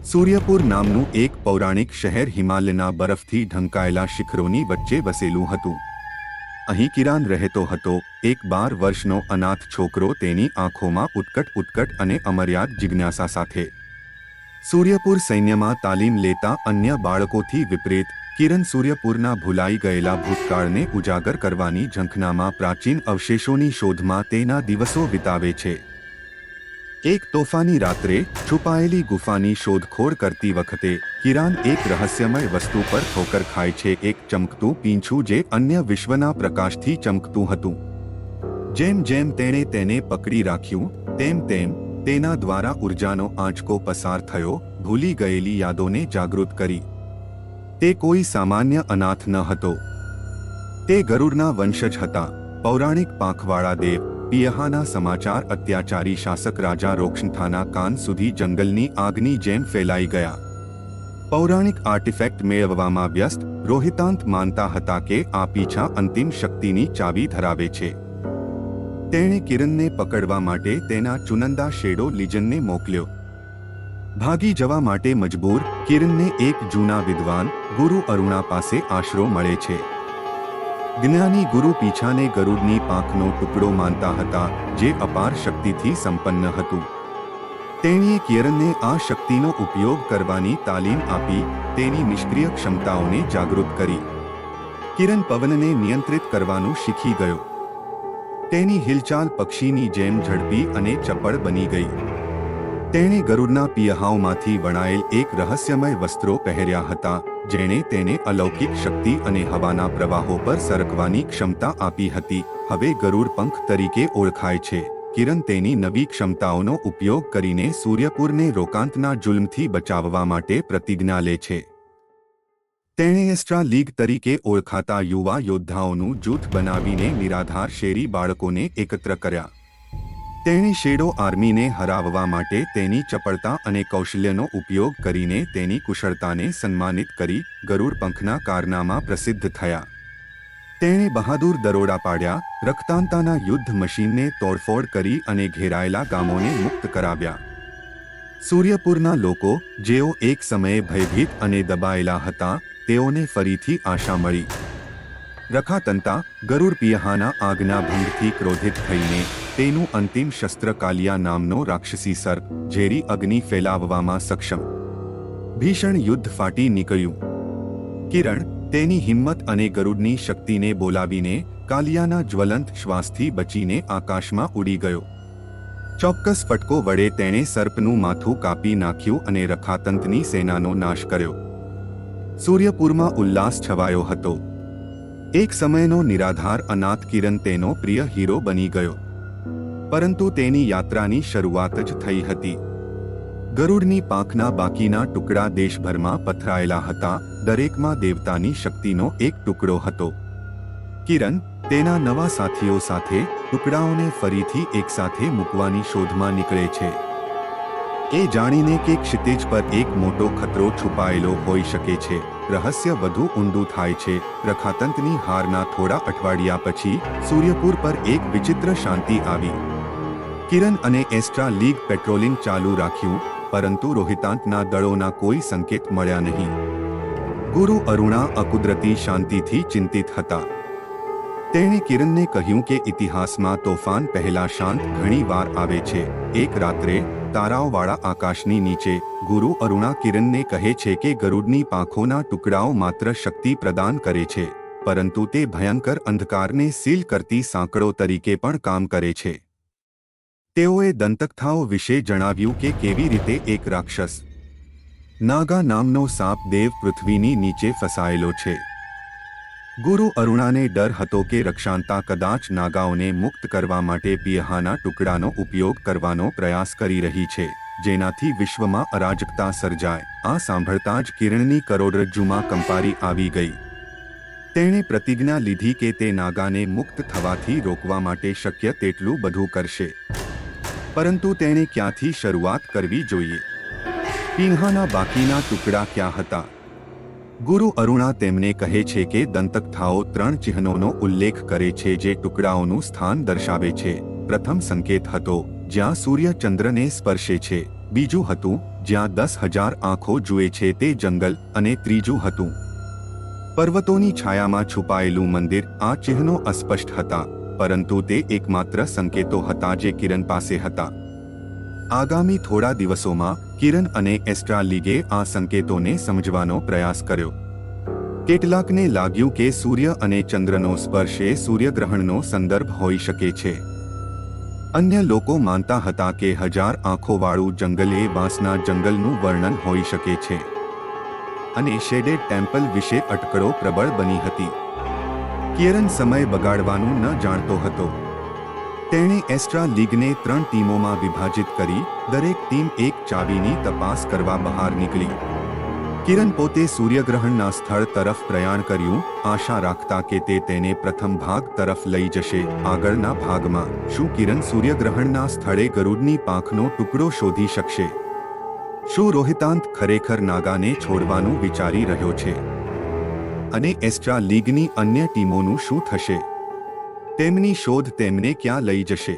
સૂર્યપુર નામનું એક પૌરાણિક શહેર હિમાલયના બરફથી ઢંકાયેલા શિખરોની વચ્ચે વસેલું હતું. અહીં કિરાન રહેતો હતો, એક 12 વર્ષનો અનાથ છોકરો, તેની આંખોમાં ઉત્કટ અને અમર્યાદ જિજ્ઞાસા સાથે. સૂર્યપુર સૈન્યમાં તાલીમ લેતા અન્ય બાળકોથી વિપરીત, કિરણ સૂર્યપુરના ભૂલાઈ ગયેલા ભૂતકાળને ઉજાગર કરવાની ઝંખનામાં પ્રાચીન અવશેષોની શોધમાં તેના દિવસો વિતાવે છે. એક તોફાની રાત્રે છુપાયેલી ગુફાની શોધખોળ કરતી વખતે કિરાન એક રહસ્યમય વસ્તુ પર ઠોકર ખાય છે, એક ચમકતું પીંછું જે અન્ય વિશ્વના પ્રકાશથી ચમકતું હતું. જેમ જેમ તેણે તેને પકડી રાખ્યું, તેમ તેમ તેના દ્વારા ઉર્જાનો આંચકો પસાર થયો, ભૂલી ગયેલી યાદોને જાગૃત કરી. તે કોઈ સામાન્ય અનાથ ન હતો. તે ગરુડના વંશજ હતા. પૌરાણિક પાંખવાળા દેવ પિયહાના સમાચાર અત્યાચારી શાસક રાજા રોક્ષણથાના કાન સુધી જંગલની આગની જેમ ફેલાઈ ગયા. પૌરાણિક આર્ટિફેક્ટ મેળવવામાં વ્યસ્ત રોહિતાંત માનતા હતા કે આ પીછા અંતિમ શક્તિની ચાવી ધરાવે છે. તેણે કિરણને પકડવા માટે તેના ચુનંદા શેડો લીજનને મોકલ્યો. ભાગી જવા માટે મજબૂર કિરણને એક જૂના વિદ્વાન ગુરુ અરુણા પાસે આશરો મળે છે. જ્ઞાની ગુરુ પીછાને ગરુડની પાંખનો ટુકડો માનતા હતા, જે અપાર શક્તિથી સંપન્ન હતું. તેણીએ કિરણને આ શક્તિનો ઉપયોગ કરવાની તાલીમ આપી, તેની નિષ્ક્રિય ક્ષમતાઓને જાગૃત કરી. કિરણ પવનને નિયંત્રિત કરવાનું શીખી ગયો. તેની હિલચાલ પક્ષીની જેમ ઝડપી અને ચપળ બની ગઈ. તેણે ગરુડના પિયહાઓમાંથી વણાયેલ એક રહસ્યમય વસ્ત્રો પહેર્યા હતા, જેણે તેને અલૌકિક શક્તિ અને હવાના પ્રવાહો પર સરકવાની ક્ષમતા આપી હતી. હવે ગરુડ પંખ તરીકે ઓળખાય છે. કિરણ તેની નવી ક્ષમતાઓનો ઉપયોગ કરીને સૂર્યપુરને રોકાંતના જુલ્મથી બચાવવા માટે પ્રતિજ્ઞા લે છે. તેણે એસ્ટ્રા લીગ તરીકે ઓળખાતા યુવા યોદ્ધાઓનું જૂથ બનાવીને નિરાધાર શેરી બાળકોને એકત્ર કર્યા. તેણે શેડો આર્મીને હરાવવા માટે તેની ચપળતા અને કૌશલ્યનો ઉપયોગ કરીને તેની કુશળતાને સન્માનિત કરી ગરુડ પંખના કારનામા પ્રસિદ્ધ થયા. તેણે બહાદુર દરોડા પાડ્યા, રક્તાંતાના યુદ્ધ મશીનને તોડફોડ કરી અને ઘેરાયેલા ગામોને મુક્ત કરાવ્યા. સૂર્યપુરના લોકો, જેઓ એક સમયે ભયભીત અને દબાયેલા હતા, તેઓને ફરીથી આશા મળી. રખાતંતા ગરુડ પિયહાના આજ્ઞા ભંગથી ક્રોધિત થઈને તેનું અંતિમ શસ્ત્ર કાલિયા નામનો રાક્ષસી સર્પ, ઝેરી અગ્નિ ફેલાવવામાં સક્ષમ. ભીષણ યુદ્ધ ફાટી નીકળ્યું. કિરણ તેની હિંમત અને ગરુડની શક્તિને બોલાવીને કાલિયાના જ્વલંત શ્વાસથી બચીને આકાશમાં ઉડી ગયો. ચોક્કસ ફટકો વડે તેણે સર્પનું માથું કાપી નાખ્યું અને રખાતંતની સેનાનો નાશ કર્યો. સૂર્યપુરમાં ઉલ્લાસ છવાયો હતો. એક સમયનો નિરાધાર અનાથ કિરણ તેનો પ્રિય હીરો બની ગયો. પરંતુ તેની યાત્રાની શરૂઆત જ થઈ હતી. ગરુડની પાંખના બાકીના ટુકડા દેશભરમાં પથરાયેલા હતા, દરેકમાં દેવતાની શક્તિનો એક ટુકડો હતો. કિરણ તેના નવા સાથીઓ સાથે ટુકડાઓને ફરીથી એકસાથે મૂકવાની શોધમાં નીકળે છે. એ જાણીને કે ક્ષિતિજ પર એક મોટો ખતરો છુપાયેલો હોઈ શકે છે, રહસ્ય વધુ ઊંડું થાય છે. રખાતંતની હારના થોડા અઠવાડિયા પછી સૂર્યપુર પર એક વિચિત્ર શાંતિ આવી. કિરણ અને એસ્ટ્રા લીગ પેટ્રોલિંગ ચાલુ રાખ્યું, પરંતુ રોહિતાંતના દળોના કોઈ સંકેત મળ્યા નહીં. ગુરુ અરુણા અકુદરતી શાંતિથી ચિંતિત હતા. તેણે કિરણને કહ્યું કે ઇતિહાસમાં તોફાન પહેલા શાંત ઘણી વાર આવે છે. એક રાત્રે તારાઓવાળા આકાશની નીચે ગુરુ અરુણા કિરણને કહે છે કે ગરુડની પાંખોના ટુકડાઓ માત્ર શક્તિ પ્રદાન કરે છે, પરંતુ તે ભયંકર અંધકારને સીલ કરતી સાંકળો તરીકે પણ કામ કરે છે. તેઓએ દંતકથાઓ વિશે જણાવ્યું કે કેવી રીતે એક રાક્ષસ નાગા નામનો સાપ દેવ પૃથ્વીની નીચે ફસાયેલો છે. ગુરુ અરુણાને ડર હતો કે રક્ષાંતા કદાચ નાગાઓને મુક્ત કરવા માટે પિયહાના ટુકડાનો ઉપયોગ કરવાનો પ્રયાસ કરી રહી છે, જેનાથી વિશ્વમાં અરાજકતા સર્જાય. આ સાંભળતા જ કિરણની કરોડરજ્જુમાં કંપારી આવી ગઈ. તેણે પ્રતિજ્ઞા લીધી કે તે નાગાને મુક્ત થવાથી રોકવા માટે શક્ય તેટલું બધું કરશે. પરંતુ તેણે ક્યાંથી શરૂઆત કરવી જોઈએ? પિયહાના બાકીના ટુકડા ક્યાં હતા? ગુરુ અરુણા તેમને કહે છે કે દંતકથાઓ 3 ચિહ્નોનો ઉલ્લેખ કરે છે જે ટુકડાઓનું સ્થાન દર્શાવે છે. પ્રથમ સંકેત હતો જ્યાં સૂર્ય ચંદ્રને સ્પર્શે છે. બીજું હતું જ્યાં 10,000 આંખો જુએ છે તે જંગલ, અને ત્રીજું હતું પર્વતોની છાયામાં છુપાયેલું મંદિર. આ ચિહ્નો અસ્પષ્ટ હતા, પરંતુ તે એકમાત્ર સંકેતો હતા જે કિરણ પાસે હતા. આગામી થોડા દિવસોમાં કિરણ અને એસ્ટ્રાલીગે આ સંકેતોને સમજવાનો પ્રયાસ કર્યો. કેટલાકને લાગ્યું કે સૂર્ય અને ચંદ્રનો સ્પર્શ એ સૂર્યગ્રહણનો સંદર્ભ હોઈ શકે છે. અન્ય લોકો માનતા હતા કે 1000 આંખોવાળું જંગલ એ બાંસના જંગલનું વર્ણન હોઈ શકે છે. અને શેડેડ ટેમ્પલ વિશે અટકળો પ્રબળ બની હતી. કિરણ સમય બગાડવાનું ન જાણતો હતો. તેણે એસ્ટ્રાલીગને 3 ટીમોમાં વિભાજિત કરી, દરેક ટીમ એક ચાવીની તપાસ કરવા બહાર નીકળી. કિરણ પોતે સૂર્યગ્રહણના સ્થળ તરફ પ્રયાણ કર્યું, આશા રાખતા કે તે તેને પ્રથમ ભાગ તરફ લઈ જશે. આગળના ભાગમાં શું કિરણ સૂર્યગ્રહણના સ્થળે ગરુડની પાંખનો ટુકડો શોધી શકશે? શું રોહિતાંત ખરેખર નાગાને છોડવાનું વિચારી રહ્યો છે? અને એસ્ટ્રાલીગની અન્ય ટીમોનું શું થશે? તેમની શોધ તેમને ક્યાં લઈ જશે?